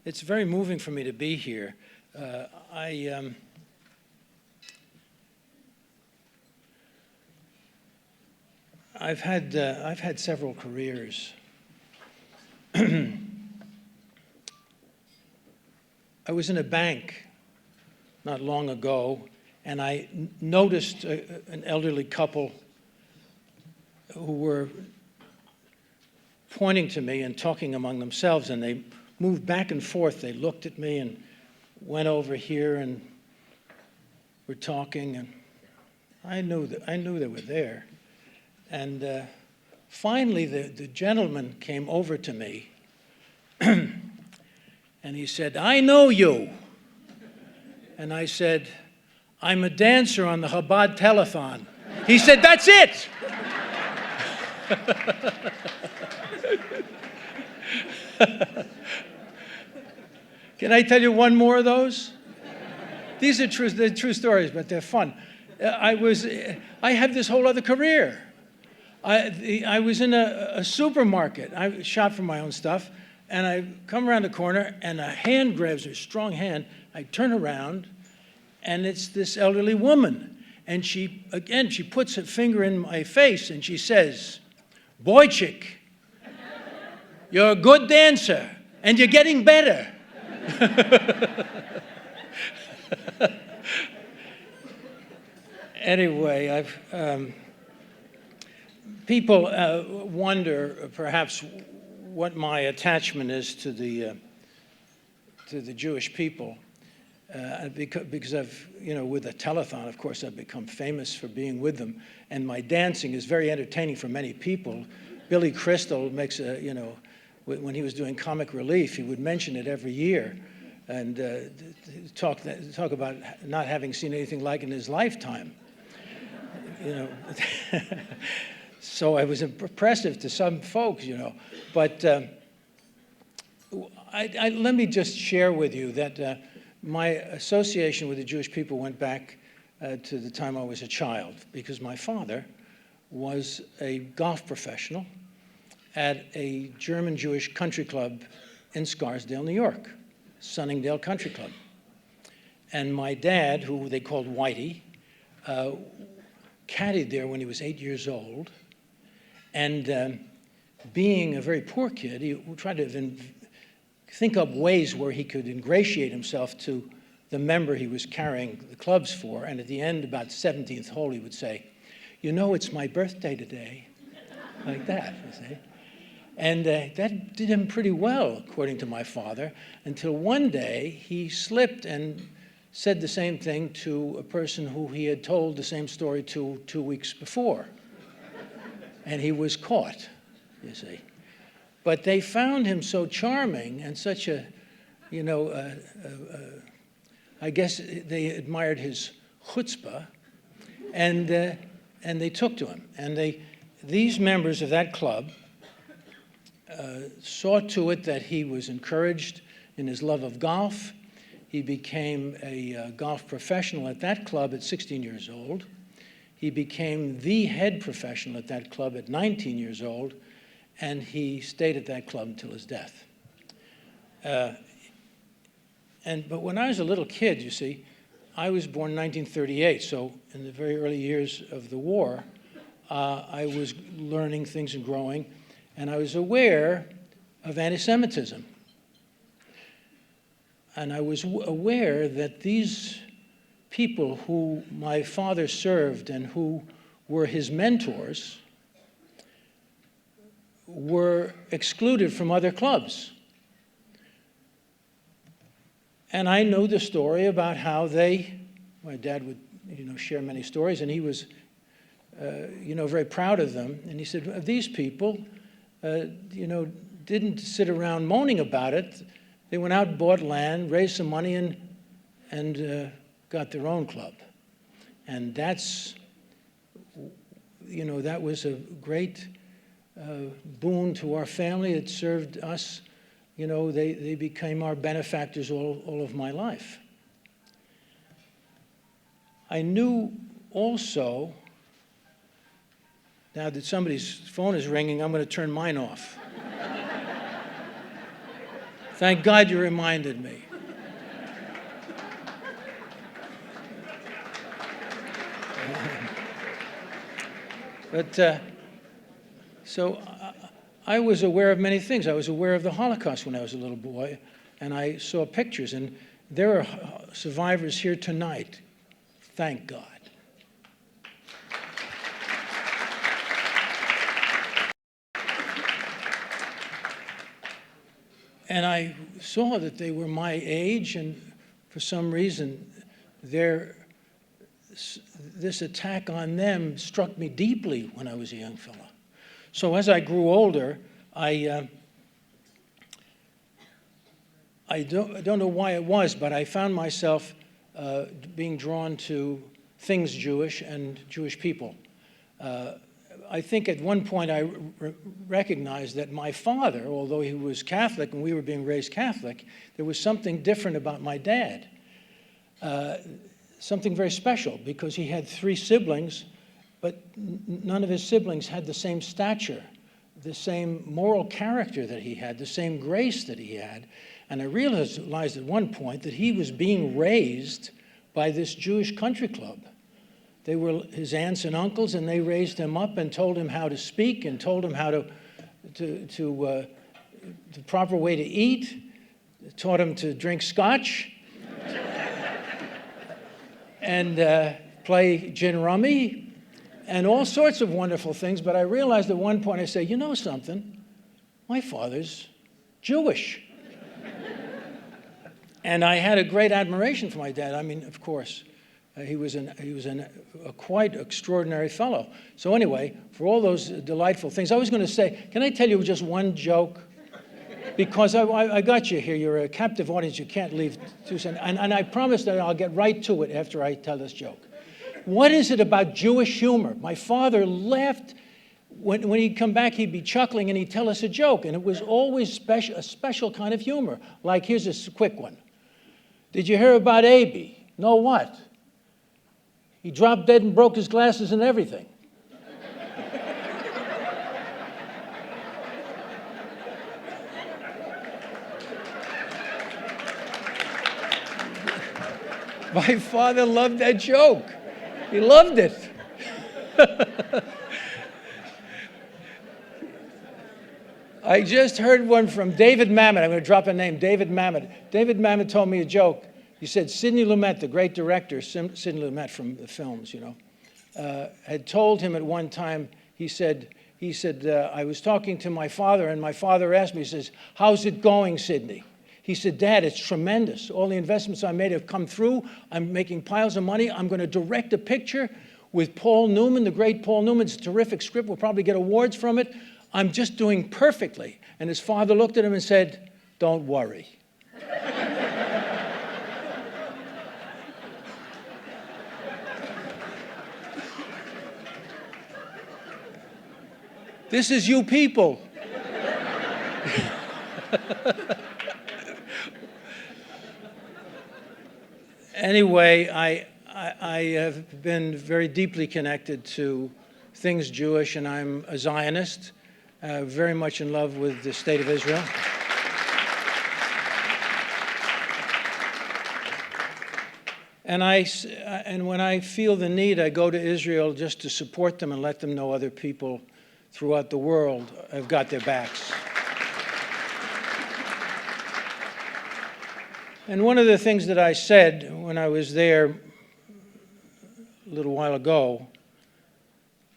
It's very moving for me to be here. I've had several careers. I was in a bank not long ago, and I noticed an elderly couple who were pointing to me and talking among themselves, and they moved back and forth. They looked at me and went over here and were talking, and I knew they were there. And finally, the gentleman came over to me, and he said, "I know you." And I said, "I'm a dancer on the Chabad telethon." He said, "That's it." Can I tell you one more of those? They're true stories, but they're fun. I had this whole other career. I was in a supermarket. I shop for my own stuff, and I come around the corner, and a hand grabs her, strong hand. I turn around, and it's this elderly woman. And she puts her finger in my face, and she says, "Voight, you're a good dancer, and you're getting better." Anyway, people wonder perhaps what my attachment is to the Jewish people, because I've, with the telethon, of course, I've become famous for being with them, and my dancing is very entertaining for many people. Billy Crystal makes when he was doing comic relief, he would mention it every year, and talk about not having seen anything like it in his lifetime. So I was impressive to some folks, but let me just share with you that my association with the Jewish people went back to the time I was a child, because my father was a golf professional at a German Jewish country club in Scarsdale, New York, Sunningdale Country Club. And my dad, who they called Whitey, caddied there when he was 8 years old. And being a very poor kid, he tried to think up ways where he could ingratiate himself to the member he was carrying the clubs for. And at the end, about 17th hole, he would say, "It's my birthday today." Like that, you see. And that did him pretty well, according to my father, until one day he slipped and said the same thing to a person who he had told the same story to 2 weeks before. And he was caught, you see. But they found him so charming and such I guess they admired his chutzpah, and they took to him. And these members of that club saw to it that he was encouraged in his love of golf. He became a golf professional at that club at 16 years old. He became the head professional at that club at 19 years old, and he stayed at that club until his death. But when I was a little kid, you see, I was born in 1938, so in the very early years of the war, I was learning things and growing, and I was aware of anti-Semitism. And I was aware that these people who my father served and who were his mentors were excluded from other clubs. And I know the story about how my dad would, share many stories, and he was, very proud of them. And he said, these people, didn't sit around moaning about it. They went out and bought land, raised some money, and got their own club. And that's, that was a great boon to our family. It served us. They became our benefactors all of my life. I knew also, now that somebody's phone is ringing, I'm going to turn mine off. Thank God you reminded me. But so I was aware of many things. I was aware of the Holocaust when I was a little boy, and I saw pictures, and there are survivors here tonight. Thank God. And I saw that they were my age, and for some reason, this attack on them struck me deeply when I was a young fellow. So as I grew older, I don't know why it was, but I found myself being drawn to things Jewish and Jewish people. I think at one point I recognized that my father, although he was Catholic and we were being raised Catholic, there was something different about my dad. Something very special, because he had 3 siblings, but none of his siblings had the same stature, the same moral character that he had, the same grace that he had. And I realized at one point that he was being raised by this Jewish country club. They were his aunts and uncles, and they raised him up and told him how to speak and told him how the proper way to eat, taught him to drink scotch and play gin rummy and all sorts of wonderful things. But I realized at one point, I said, you know something? My father's Jewish. And I had a great admiration for my dad. I mean, of course, he was a quite extraordinary fellow. So anyway, for all those delightful things, I was going to say, can I tell you just one joke? Because I got you here. You're a captive audience. You can't leave too soon. And I promise that I'll get right to it after I tell this joke. What is it about Jewish humor? My father laughed. When he'd come back, he'd be chuckling, and he'd tell us a joke. And it was always a special kind of humor. Like, here's a quick one. Did you hear about Abe? No, what? He dropped dead and broke his glasses and everything. My father loved that joke. He loved it. I just heard one from David Mamet. I'm going to drop a name, David Mamet. David Mamet told me a joke. He said Sidney Lumet, the great director, Sidney Lumet from the films, you know, had told him at one time, he said, I was talking to my father, and my father asked me, he says, how's it going, Sidney? He said, Dad, it's tremendous. All the investments I made have come through. I'm making piles of money. I'm going to direct a picture with Paul Newman, the great Paul Newman. It's a terrific script. We'll probably get awards from it. I'm just doing perfectly. And his father looked at him and said, don't worry. This is you people. Anyway, I have been very deeply connected to things Jewish, and I'm a Zionist, very much in love with the state of Israel. And when I feel the need, I go to Israel just to support them and let them know other people throughout the world have got their backs. And one of the things that I said when I was there a little while ago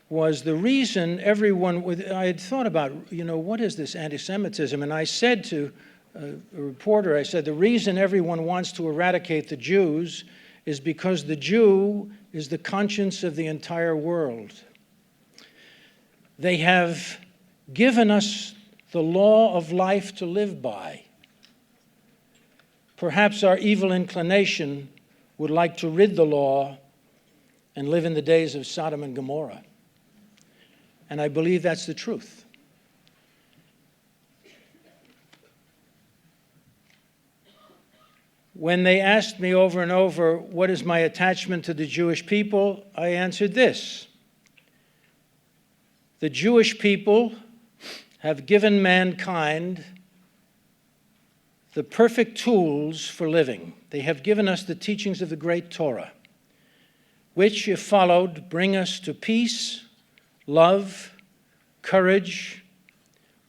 was the reason I had thought about, you know, what is this anti-Semitism? And I said to a reporter, I said, the reason everyone wants to eradicate the Jews is because the Jew is the conscience of the entire world. They have given us the law of life to live by. Perhaps our evil inclination would like to rid the law and live in the days of Sodom and Gomorrah. And I believe that's the truth. When they asked me over and over, what is my attachment to the Jewish people, I answered this. The Jewish people have given mankind the perfect tools for living. They have given us the teachings of the great Torah, which, if followed, bring us to peace, love, courage,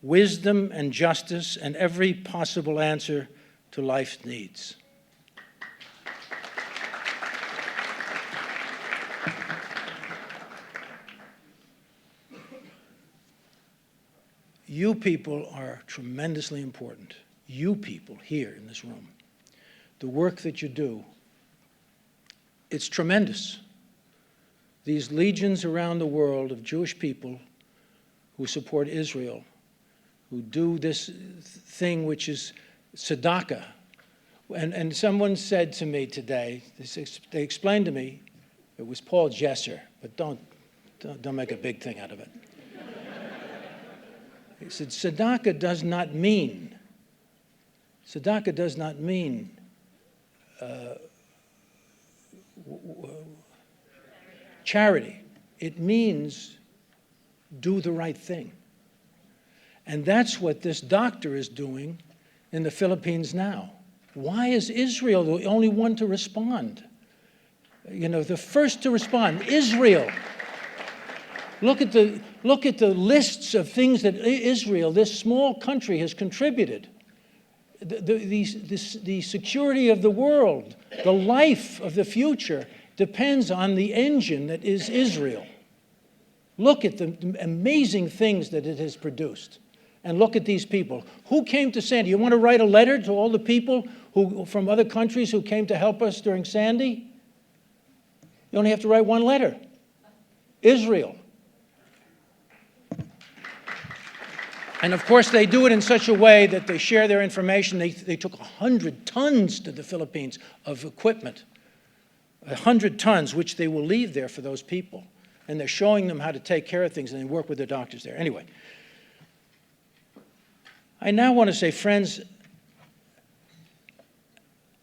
wisdom, and justice, and every possible answer to life's needs. You people are tremendously important. You people here in this room. The work that you do, it's tremendous. These legions around the world of Jewish people who support Israel, who do this thing which is tzedakah. And someone said to me today, they explained to me, it was Paul Jesser, but don't make a big thing out of it. He said, tzedakah does not mean charity. It means do the right thing. And that's what this doctor is doing in the Philippines now. Why is Israel the only one to respond? You know, the first to respond, Israel. Look at the lists of things that Israel, this small country, has contributed. The security of the world, the life of the future depends on the engine that is Israel. Look at the amazing things that it has produced. And look at these people. Who came to Sandy? You want to write a letter to all the people from other countries who came to help us during Sandy? You only have to write one letter. Israel. And of course, they do it in such a way that they share their information. They took 100 tons to the Philippines of equipment. 100 tons, which they will leave there for those people. And they're showing them how to take care of things, and they work with their doctors there. Anyway, I now want to say, friends,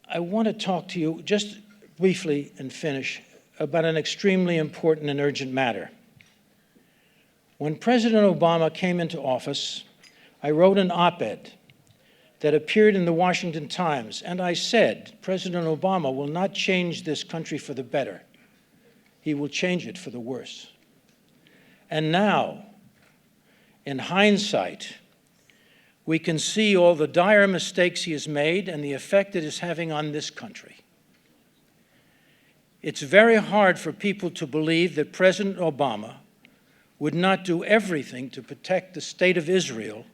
I want to talk to you just briefly and finish about an extremely important and urgent matter. When President Obama came into office, I wrote an op-ed that appeared in the Washington Times, and I said, President Obama will not change this country for the better. He will change it for the worse. And now, in hindsight, we can see all the dire mistakes he has made and the effect it is having on this country. It's very hard for people to believe that President Obama would not do everything to protect the state of Israel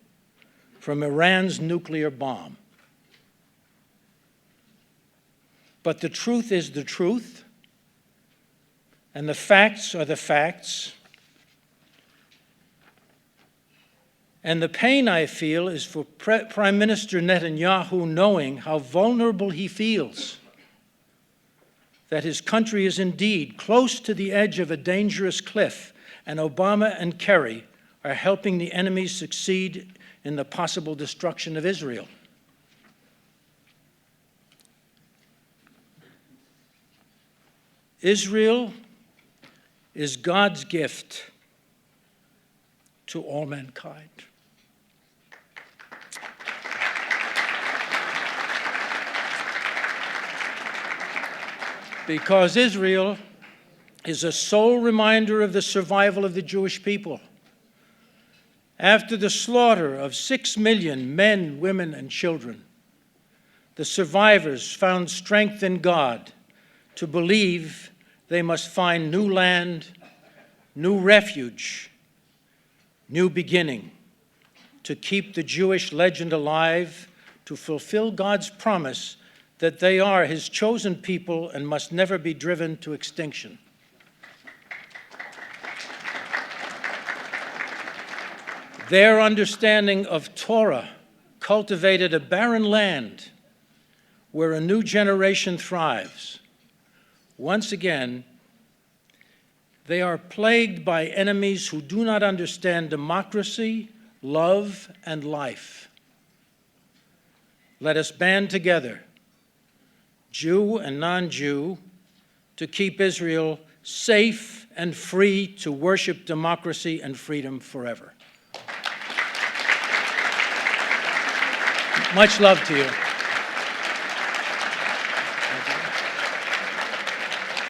from Iran's nuclear bomb. But the truth is the truth, and the facts are the facts. And the pain I feel is for Prime Minister Netanyahu knowing how vulnerable he feels, that his country is indeed close to the edge of a dangerous cliff, and Obama and Kerry are helping the enemy succeed in the possible destruction of Israel. Israel is God's gift to all mankind. Because Israel is a sole reminder of the survival of the Jewish people. After the slaughter of 6 million men, women, and children, the survivors found strength in God to believe they must find new land, new refuge, new beginning, to keep the Jewish legend alive, to fulfill God's promise that they are his chosen people and must never be driven to extinction. Their understanding of Torah cultivated a barren land where a new generation thrives. Once again, they are plagued by enemies who do not understand democracy, love, and life. Let us band together, Jew and non-Jew, to keep Israel safe and free to worship democracy and freedom forever. Much love to you.